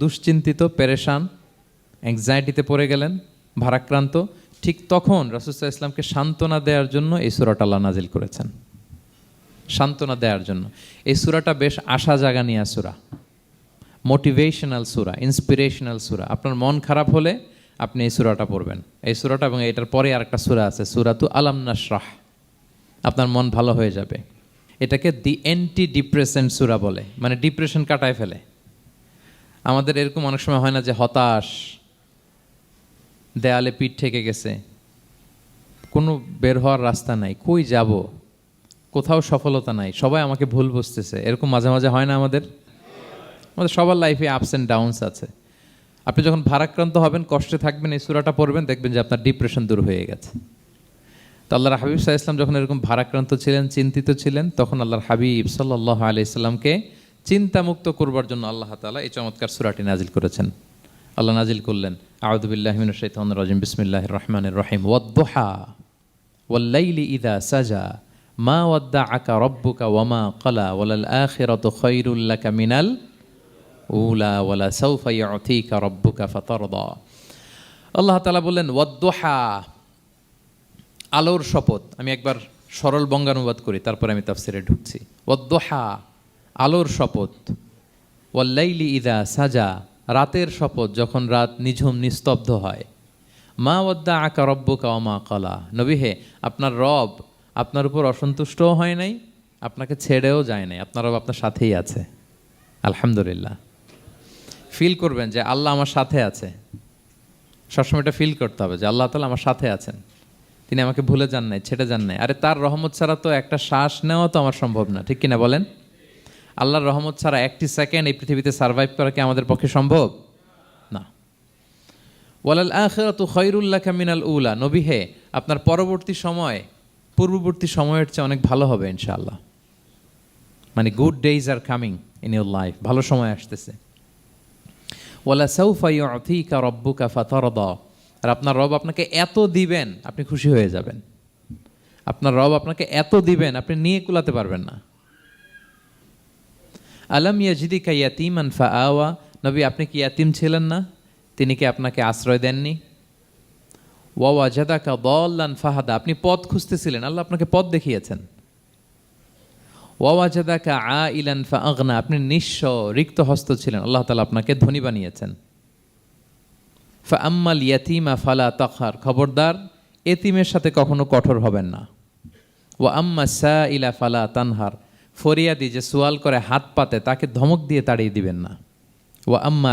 দুশ্চিন্তিত, পেরেশান, অ্যাংজাইটিতে পড়ে গেলেন, ভারাক্রান্ত, ঠিক তখন রাসূল সাল্লাল্লাহু আলাইহি ওয়াসাল্লামকে সান্ত্বনা দেওয়ার জন্য এই সূরাটা আল্লাহ নাজিল করেছেন। সান্ত্বনা দেওয়ার জন্য এই সূরাটা বেশ আশা জাগানিয়া সূরা, মোটিভেশনাল সূরা, ইন্সপিরেশনাল সূরা। আপনার মন খারাপ হলে আপনি এই সূরাটা পড়বেন, এই সূরাটা, এবং এটার পরে আরেকটা সূরা আছে, সূরাতু আলাম নাশরাহ, আপনার মন ভালো হয়ে যাবে। এটাকে দি অ্যান্টি ডিপ্রেসেন্ট সূরা বলে, মানে ডিপ্রেশন কাটায় ফেলে। আমাদের এরকম অনেক সময় হয় না যে হতাশ, দেয়ালে পিঠ ঠেকে গেছে, কোনো বের হওয়ার রাস্তা নাই, কই যাব, কোথাও সফলতা নাই, সবাই আমাকে ভুল বুঝতেছে, এরকম মাঝে মাঝে হয় না? আমাদের সবার লাইফে আপস অ্যান্ড ডাউনস আছে। আপনি যখন ভারাক্রান্ত হবেন, কষ্টে থাকবেন, এই সূরাটা পড়বেন, দেখবেন যে আপনার ডিপ্রেশন দূর হয়ে গেছে। তো আল্লাহর হাবিব সাল্লাল্লাহু আলাইহি ওয়াসাল্লাম যখন এরকম ভারাক্রান্ত ছিলেন, চিন্তিত ছিলেন, তখন আল্লাহর হাবিব সাল্লাল্লাহু আলাইহি ওয়াসাল্লামকে চিন্তামুক্ত করবার জন্য আল্লাহ তাআলা এই চমৎকার সূরাটি নাজিল করেছেন। আল্লাহ নাজিল করলেন, আউযু বিল্লাহি মিনাশ শাইতানির রাজিম, বিসমিল্লাহির রহমানির রহিম, ওয়াদ-দুহা ওয়াল-লাইলি ইযা সাজা মা ওয়াদ্দাআকা রাব্বুকা ওয়া মা ক্বালা ওয়ালাল আখিরাতু খায়রুল লাকা মিনাল উলা ওয়ালা সাওফা ইউতিকা রাব্বুকা ফাতারদা। আল্লাহ তাআলা বললেন ওয়াদ-দুহা, আলোর শপথ। আমি একবার সরল বঙ্গানুবাদ করি, তারপরে আমি তাফসিরে ঢুকছি। ওয়াদ-দুহা, আলোর শপথ, ওয়াল-লাইলি ইযা সাজা, রাতের শপথ, যখন রাত নিঝুম নিস্তব্ধ হয়। মা ওয়াদ্দাআকা রাব্বুকা ওয়া মা ক্বালা, নবী হে, আপনার রব আপনার উপর অসন্তুষ্টও হয় নাই, আপনাকে ছেড়েও যায় নাই, আপনার রব আপনার সাথেই আছে। আলহামদুলিল্লাহ। ফিল করবেন যে আল্লাহ আমার সাথে আছে, সবসময় এটা ফিল করতে হবে যে আল্লাহ তাআলা আমার সাথে আছেন, তিনি আমাকে ভুলে যান নাই, ছেড়ে যান নাই। আরে তার রহমত ছাড়া তো একটা শ্বাস নেওয়া তো আমার সম্ভব না, ঠিক কিনা বলেন? আল্লাহর রহমত ছাড়া একটি সেকেন্ড এই পৃথিবীতে সার্ভাইভ করা কি আমাদের পক্ষে সম্ভব না? ওয়ালাল আখিরাতু খায়রুল লাকা মিনাল উলা, নবী হে, আপনার পরবর্তী সময় পূর্ববর্তী সময়ের চেয়ে অনেক ভালো হবে ইনশাআল্লাহ। মানে good days are coming in your life, ভালো সময় আসতেছে। ওয়ালা সাওফা ইউতিকা রাব্বুকা ফাতারদা, আর আপনার রব আপনাকে এত দিবেন আপনি খুশি হয়ে যাবেন। আপনার রব আপনাকে এত দিবেন আপনি নিয়ে কুলাতে পারবেন না। আলাম ইয়াজিদিকা ইয়াতীমান ফাআওয়া, নবী আপনি কি ইয়াতীম ছিলেন না? তিনি কি আপনাকে আশ্রয় দেননি? ওয়া ওয়াজাদাকা দাল্লান ফাহাদা, আপনি পথ খুঁজতেছিলেন, আল্লাহ আপনাকে পথ দেখিয়েছেন। ওয়া ওয়াজাদাকা আইলান ফাআগনা, আপনি নিঃস্ব রিক্ত হস্ত ছিলেন, আল্লাহ তাআলা আপনাকে ধনী বানিয়েছেন। ফাআম্মাল ইয়াতীমা ফালা তাকহার, খবরদার এতিমের সাথে কখনো কঠোর হবেন না। ওয়া আম্মা সাইলা ফালা তানহার, ফরিয়াদি যে সুয়াল করে হাত পাতে তাকে ধমক দিয়ে তাড়িয়ে দিবেন না। ওয়া আম্মা